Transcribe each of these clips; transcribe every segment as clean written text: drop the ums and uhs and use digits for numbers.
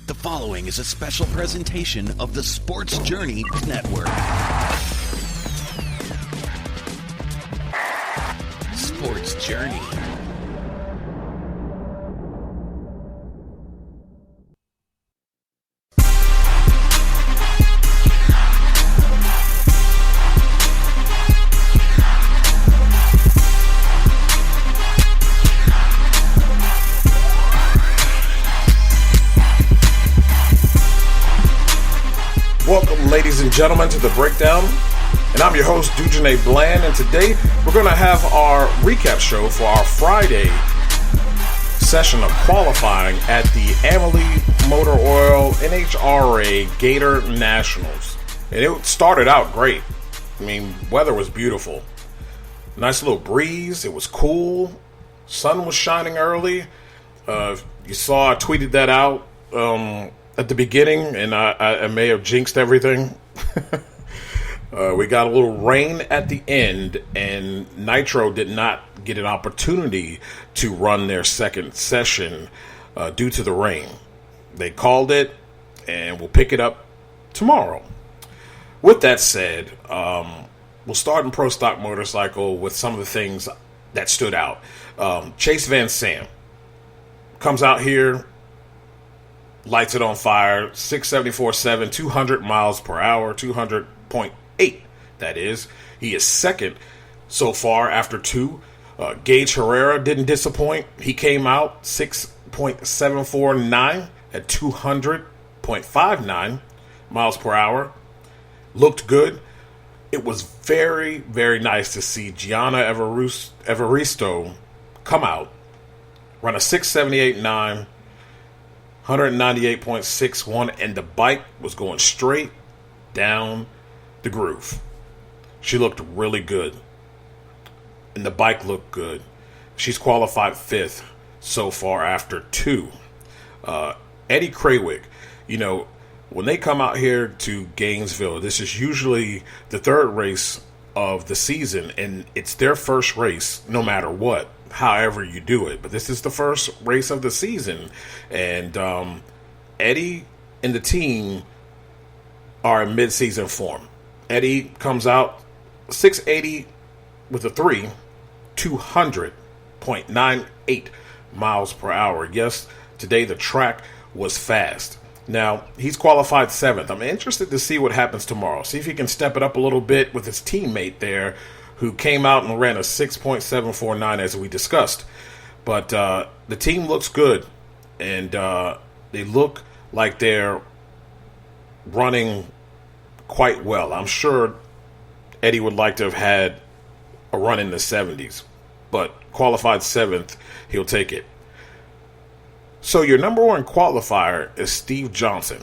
The following is a special presentation of the Sports Journey Network. Sports Journey. Welcome, ladies and gentlemen, to The Breakdown, and I'm your host, Dujunnea Bland, and today we're going to have our recap show for our Friday session of qualifying at the AMALIE Motor Oil NHRA Gatornationals. And it started out great. I mean, weather was beautiful. Nice little breeze. It was cool. Sun was shining early. You saw I tweeted that out at the beginning, and I may have jinxed everything. We got a little rain at the end, and Nitro did not get an opportunity to run their second session due to the rain. They called it, and we'll pick it up tomorrow. With that said, we'll start in Pro Stock Motorcycle with some of the things that stood out. Chase Van Sant comes out here, lights it on fire, 674.7, 200 miles per hour, 200.8, that is. He is second so far after two. Gage Herrera didn't disappoint. He came out 6.749 at 200.59 miles per hour. Looked good. It was very, very nice to see Gianna Evaristo come out, run a 678.9, 198.61, and the bike was going straight down the groove. She looked really good, and the bike looked good. She's qualified fifth so far after two. Eddie Krawick, you know, when they come out here to Gainesville, this is usually the third race of the season, and it's their first race no matter what, however you do it. But this is the first race of the season, and Eddie and the team are in mid-season form. Eddie comes out 680 with a 3, 200.98 miles per hour. Yes, today the track was fast. Now, he's qualified seventh. I'm interested to see what happens tomorrow. See if he can step it up a little bit with his teammate there, who came out and ran a 6.749 as we discussed. But the team looks good, and they look like they're running quite well. I'm sure Eddie would like to have had a run in the 70s, but qualified seventh, he'll take it. So your number one qualifier is Steve Johnson,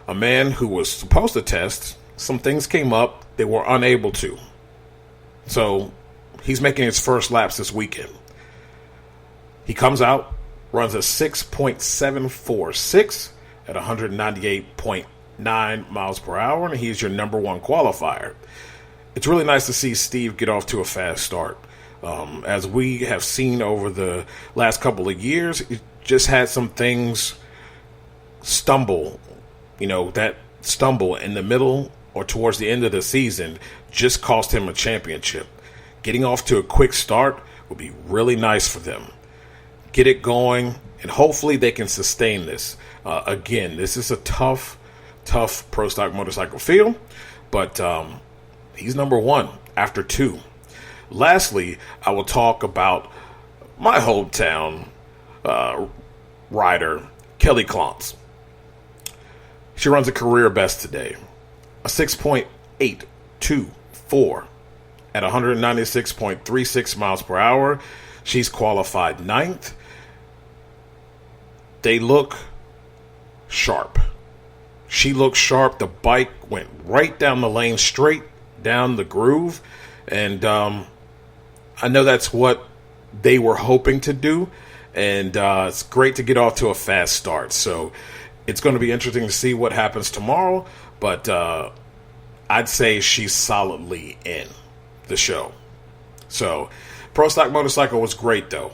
a man who was supposed to test. Some things came up. They were unable to. So he's making his first laps this weekend. He comes out, runs a 6.746 at 198.9 miles per hour, and he's your number one qualifier. It's really nice to see Steve get off to a fast start. As we have seen over the last couple of years, he just had some things stumble. You know, that stumble in the middle or towards the end of the season just cost him a championship. Getting off to a quick start would be really nice for them. Get it going, and hopefully they can sustain this. Again, this is a tough Pro Stock Motorcycle field, but he's number one after two. Lastly, I will talk about my hometown rider, Kelly Klontz. She runs a career best today, a 6.824 at 196.36 miles per hour. She's qualified ninth. They look sharp. She looked sharp. The bike went right down the lane, straight down the groove. And I know that's what they were hoping to do. And it's great to get off to a fast start. So it's going to be interesting to see what happens tomorrow. But I'd say she's solidly in the show. So Pro Stock Motorcycle was great, though.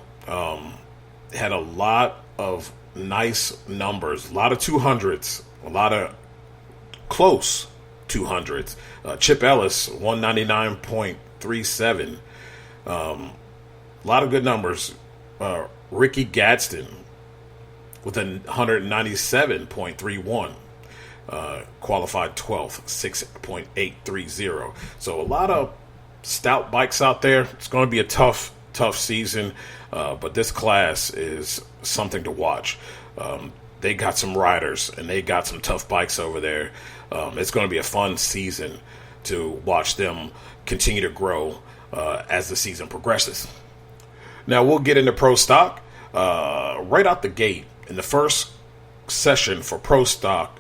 Had a lot of nice numbers. A lot of 200s. A lot of close 200s. Chip Ellis, 199.37. A lot of good numbers. Ricky Gadsden with a 197.31. Qualified 12th, 6.830. So a lot of stout bikes out there. It's going to be a tough season, but this class is something to watch. They got some riders and they got some tough bikes over there. It's going to be a fun season to watch them continue to grow as the season progresses. Now we'll get into Pro Stock right out the gate. In the first session for Pro Stock,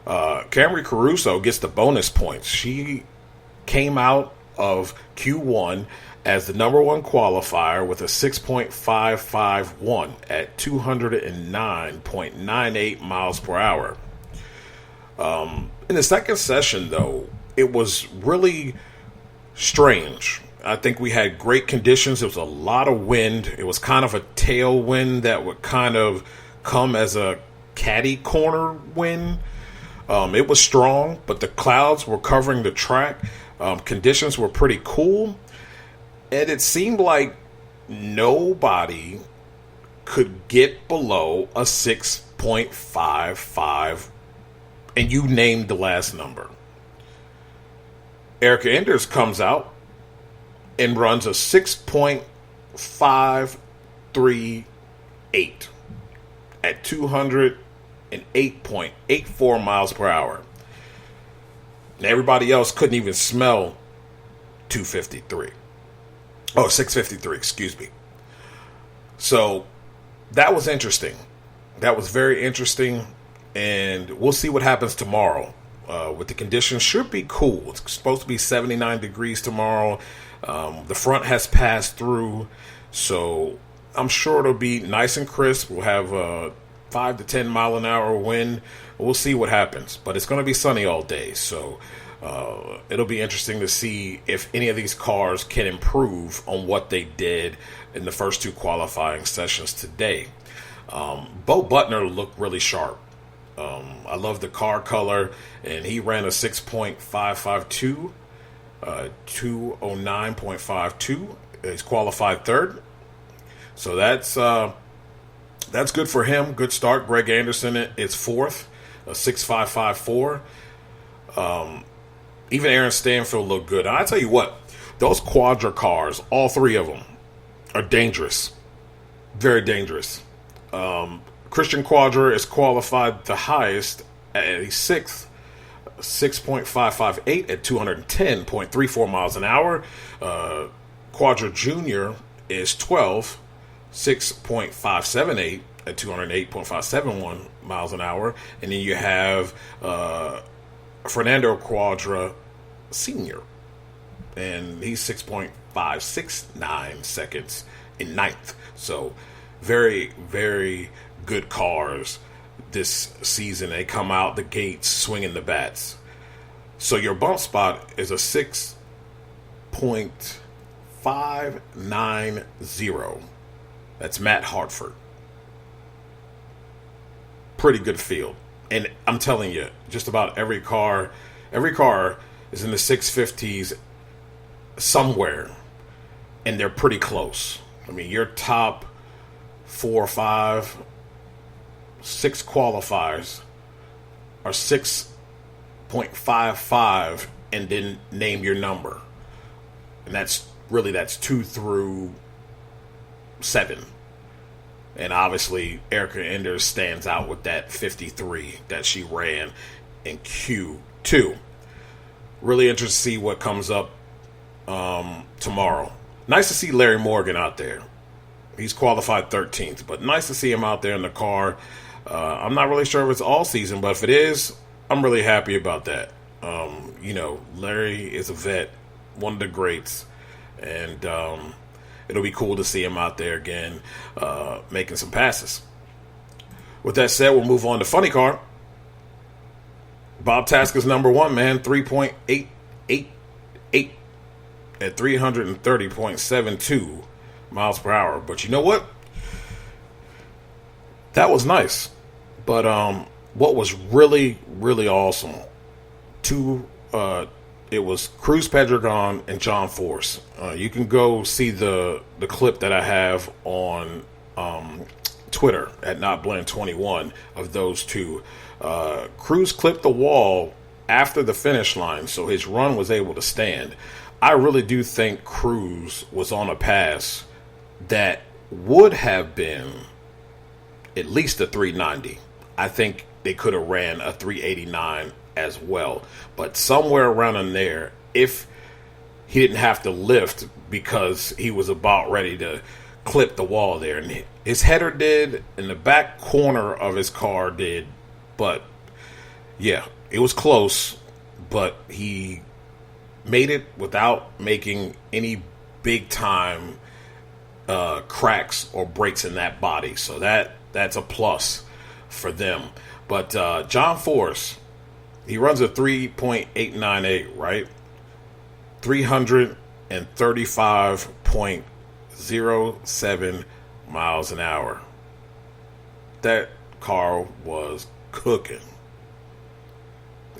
Camry Caruso gets the bonus points. She came out of Q1 as the number one qualifier with a 6.551 at 209.98 miles per hour. In the second session, though, it was really strange. I think we had great conditions. There was a lot of wind. It was kind of a tailwind that would kind of come as a caddy corner wind. It was strong, but the clouds were covering the track. Conditions were pretty cool. And it seemed like nobody could get below a 6.55. And you named the last number. Erica Enders comes out and runs a 6.538 at 208.84 miles per hour. And everybody else couldn't even smell 253. Oh, 653, excuse me. So that was interesting. That was very interesting. And we'll see what happens tomorrow. With the conditions, should be cool. It's supposed to be 79 degrees tomorrow. The front has passed through, so I'm sure it'll be nice and crisp. We'll have a 5 to 10 mile an hour wind. We'll see what happens, but it's going to be sunny all day, so it'll be interesting to see if any of these cars can improve on what they did in the first two qualifying sessions today. Bo Butner looked really sharp. I love the car color, and he ran a 6.552, 209.52. He's qualified third, so that's good for him. Good start. Greg Anderson is fourth, a 6.554. Even Aaron Stanfield looked good. And I tell you what, those Quadra cars, all three of them, are dangerous, very dangerous. Christian Quadra is qualified the highest at a sixth, 6.558 at 210.34 miles an hour. Quadra Junior is 12, 6.578 at 208.571 miles an hour. And then you have Fernando Quadra Senior, and he's 6.569 seconds in ninth. So very, very good cars this season. They come out the gates swinging the bats. So your bump spot is a 6.590. That's Matt Hartford. Pretty good field. And I'm telling you, just about every car is in the 650s somewhere, and they're pretty close. I mean, your top 4 or 5, 6 qualifiers are 6.55, and then name your number. And that's 2 through 7. And obviously, Erica Enders stands out with that 53 that she ran in Q2. Really interested to see what comes up tomorrow. Nice to see Larry Morgan out there. He's qualified 13th, but nice to see him out there in the car. I'm not really sure if it's all season, but if it is, I'm really happy about that. Larry is a vet, one of the greats, and it'll be cool to see him out there again, making some passes. With that said, we'll move on to Funny Car. Bob Tasker's number one, man, 3.888 at 330.72 miles per hour. But you know what? that was nice. But what was really, really awesome, it was Cruz Pedregon and John Force. You can go see the clip that I have on Twitter at NotBlend21 of those two. Cruz clipped the wall after the finish line, so his run was able to stand. I really do think Cruz was on a pass that would have been at least a 390. I think they could have ran a 389 as well. But somewhere around in there, if he didn't have to lift because he was about ready to clip the wall there. And his header did, and the back corner of his car did. But, yeah, it was close, but he made it without making any big-time cracks or breaks in that body. So that's a plus for them. But John Force, he runs a 3.898, right? 335.07 miles an hour. That car was cooking.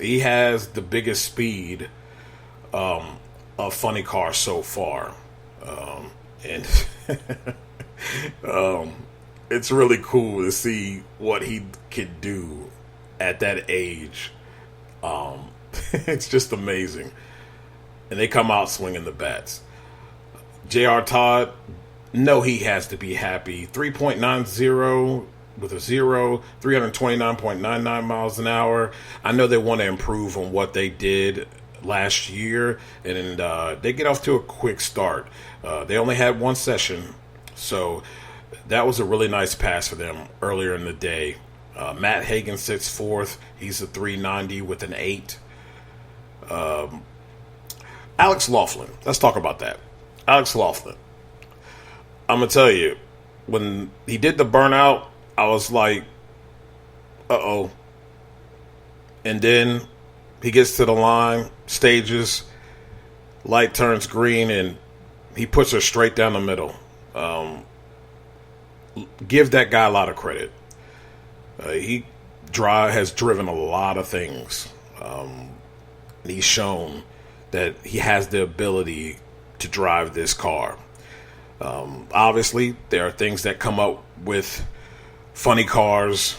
He has the biggest speed of funny cars so far. And it's really cool to see what he could do at that age. It's just amazing. And they come out swinging the bats. J.R. Todd, no, he has to be happy. 3.90 with a 0, 329.99 miles an hour. I know they want to improve on what they did last year, and they get off to a quick start. They only had one session, so that was a really nice pass for them earlier in the day. Matt Hagan sits fourth. He's a 390 with an 8. Alex Laughlin. Let's talk about that. Alex Laughlin. I'm going to tell you, when he did the burnout, I was like, uh-oh. And then he gets to the line, stages, light turns green, and he puts her straight down the middle. Give that guy a lot of credit. He has driven a lot of things. He's shown that he has the ability to drive this car. Obviously, there are things that come up with funny cars,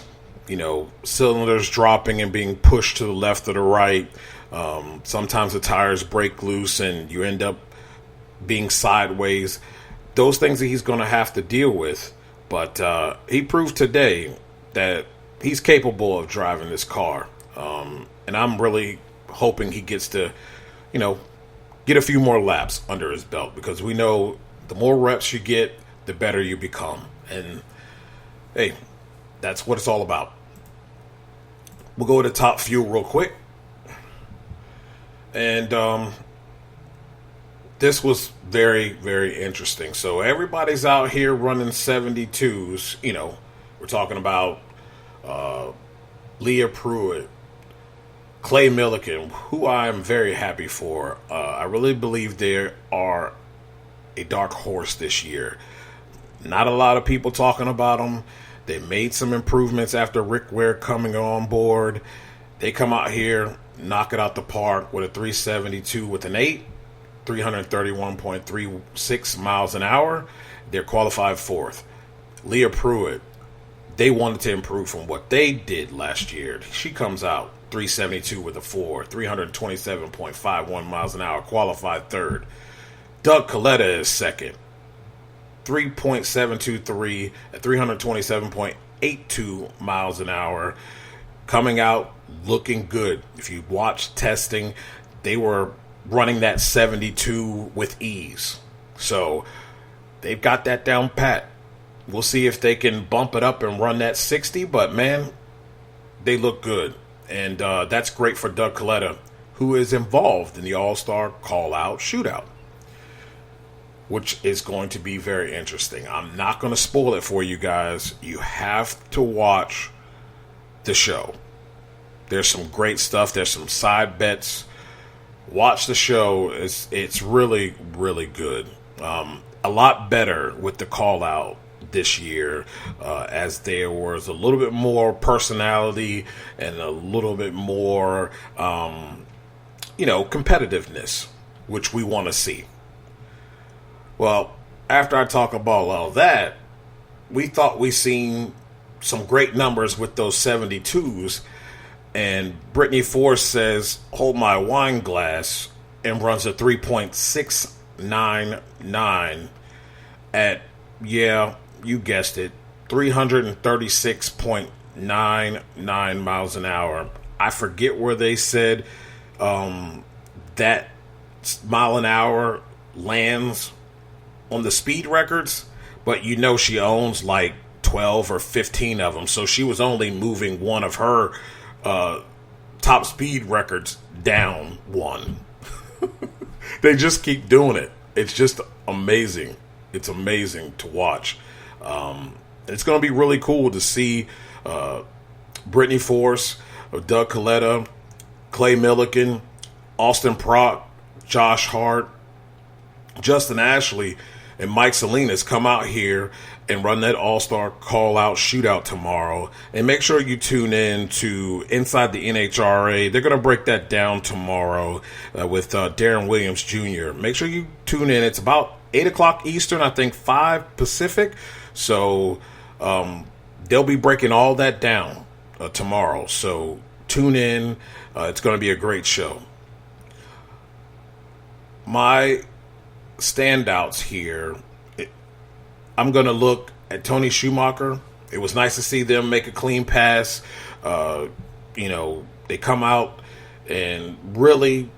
cylinders dropping and being pushed to the left or the right. Sometimes the tires break loose and you end up being sideways. Those things that he's going to have to deal with. But he proved today that he's capable of driving this car. And I'm really hoping he gets to, get a few more laps under his belt, because we know the more reps you get, the better you become. And, hey, that's what it's all about. We'll go to Top Fuel real quick. And this was very, very interesting. So everybody's out here running 72s. We're talking about Leah Pruitt, Clay Millican, who I am very happy for. I really believe they are a dark horse this year. Not a lot of people talking about them. They made some improvements after Rick Ware coming on board. They come out here, knock it out the park with a 372 with an 8, 331.36 miles an hour. They're qualified fourth. Leah Pruitt, they wanted to improve from what they did last year. She comes out 372 with a 4, 327.51 miles an hour, qualified third. Doug Coletta is second, 3.723 at 327.82 miles an hour, coming out looking good. If you watch testing, they were running that 72 with ease. So they've got that down pat. We'll see if they can bump it up and run that 60, but man, they look good. And that's great for Doug Coletta, who is involved in the All-Star Call-Out Shootout, which is going to be very interesting. I'm not going to spoil it for you guys. You have to watch the show. There's some great stuff. There's some side bets. Watch the show. It's really, really good. A lot better with the call-out this year, as there was a little bit more personality and a little bit more, competitiveness, which we want to see. Well, after I talk about all that, we thought we seen some great numbers with those 72s, and Brittany Force says, hold my wine glass, and runs a 3.699 at, yeah, you guessed it, 336.99 miles an hour. I forget where they said that mile an hour lands on the speed records, but she owns like 12 or 15 of them, so she was only moving one of her top speed records down one. They just keep doing it. It's just amazing. It's amazing to watch. It's going to be really cool to see Brittany Force, Doug Coletta, Clay Milliken, Austin Prock, Josh Hart, Justin Ashley, and Mike Salinas come out here and run that all-star call-out shootout tomorrow. And make sure you tune in to Inside the NHRA. They're going to break that down tomorrow with Darren Williams Jr. Make sure you tune in. It's about 8 o'clock Eastern, I think 5 Pacific. So they'll be breaking all that down tomorrow. So tune in. It's going to be a great show. My standouts here, I'm going to look at Tony Schumacher. It was nice to see them make a clean pass. They come out and really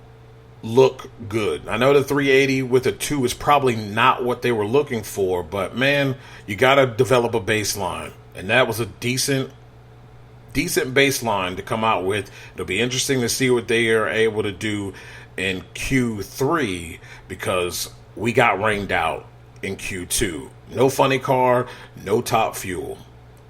look good. I know the 380 with a 2 is probably not what they were looking for, but man, you got to develop a baseline. And that was a decent baseline to come out with. It'll be interesting to see what they are able to do in Q3, because we got rained out in Q2. No funny car, no top fuel.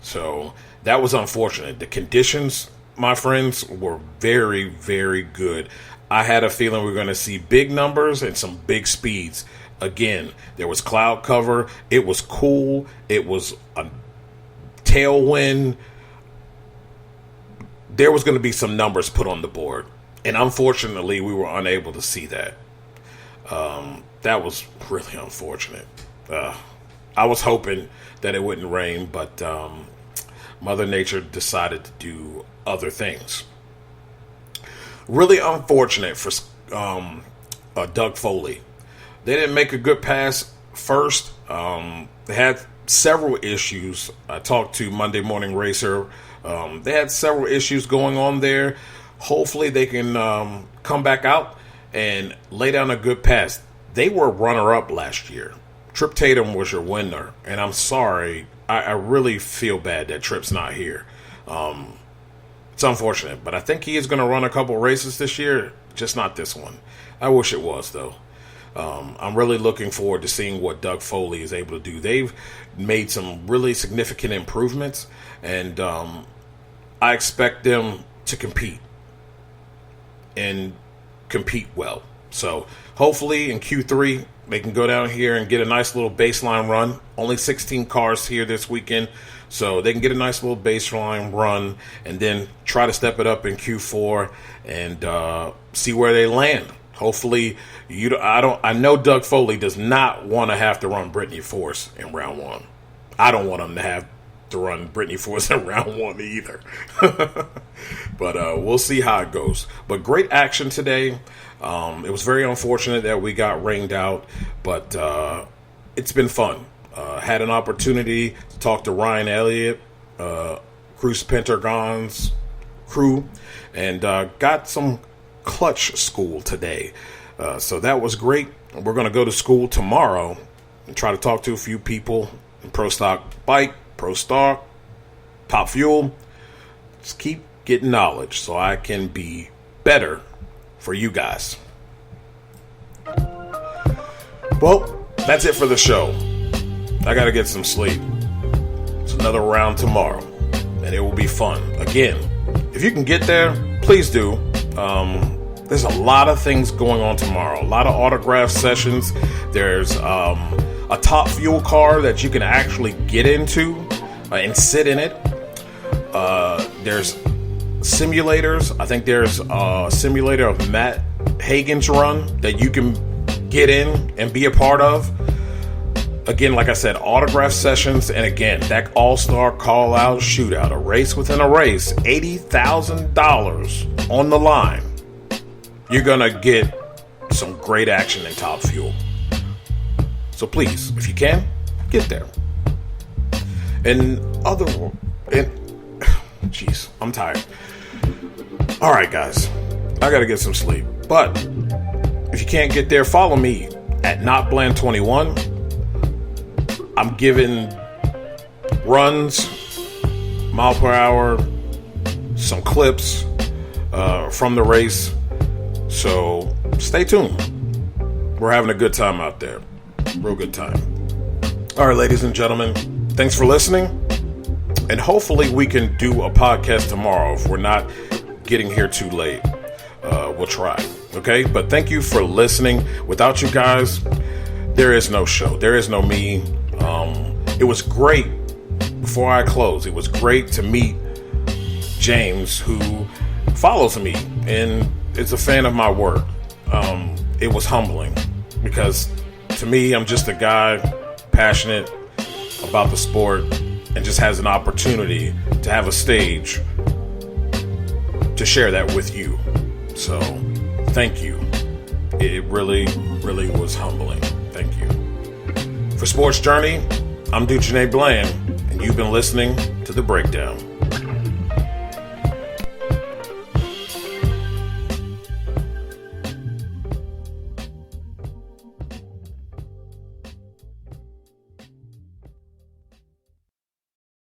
So that was unfortunate. The conditions, my friends, were very, very good. I had a feeling we were going to see big numbers and some big speeds. Again, there was cloud cover. It was cool. It was a tailwind. There was going to be some numbers put on the board. And unfortunately, we were unable to see that. That was really unfortunate. I was hoping that it wouldn't rain, but Mother Nature decided to do other things. Really unfortunate for Doug Foley. They didn't make a good pass first. They had several issues. I talked to Monday Morning Racer. They had several issues going on there. Hopefully they can come back out and lay down a good pass. They were runner-up last year. Trip Tatum was your winner, and I'm sorry. I really feel bad that Trip's not here. It's unfortunate, but I think he is going to run a couple races this year, just not this one. I wish it was, though. I'm really looking forward to seeing what Doug Foley is able to do. They've made some really significant improvements, and I expect them to compete and compete well. So hopefully in Q3 they can go down here and get a nice little baseline run. Only 16 cars here this weekend, so they can get a nice little baseline run and then try to step it up in Q4 and see where they land. Hopefully, I know Doug Foley does not want to have to run Brittany Force in round 1. I don't want him to have to run Brittany Force in round 1 either. But we'll see how it goes. But great action today. It was very unfortunate that we got rained out, but it's been fun. Had an opportunity to talk to Ryan Elliott, Cruise Pentagon's crew, and got some clutch school today. So that was great. We're going to go to school tomorrow and try to talk to a few people in Pro Stock Bike, Pro Stock, Top Fuel. Just keep getting knowledge so I can be better for you guys. Well, that's it for the show. I got to get some sleep. It's another round tomorrow, and it will be fun. Again, if you can get there, please do. There's a lot of things going on tomorrow. A lot of autograph sessions. There's a a top fuel car that you can actually get into and sit in it. There's simulators. I think there's a simulator of Matt Hagan's run that you can get in and be a part of. Again, like I said, autograph sessions, and again, that all-star call-out shootout, a race within a race, $80,000 on the line. You're gonna get some great action in Top Fuel. So please, if you can, get there. Jeez, I'm tired. All right, guys, I gotta get some sleep. But if you can't get there, follow me at NotBland21. I'm giving runs, mile per hour, some clips from the race. So stay tuned. We're having a good time out there. Real good time. All right, ladies and gentlemen, thanks for listening. And hopefully we can do a podcast tomorrow if we're not getting here too late. We'll try. Okay? But thank you for listening. Without you guys, there is no show. There is no me. It was great, before I close, it was great to meet James, who follows me and is a fan of my work. It was humbling because to me, I'm just a guy passionate about the sport and just has an opportunity to have a stage to share that with you. So thank you. It really, really was humbling. Thank you. For Sports Journey, I'm Dujunnea Bland, and you've been listening to The Breakdown.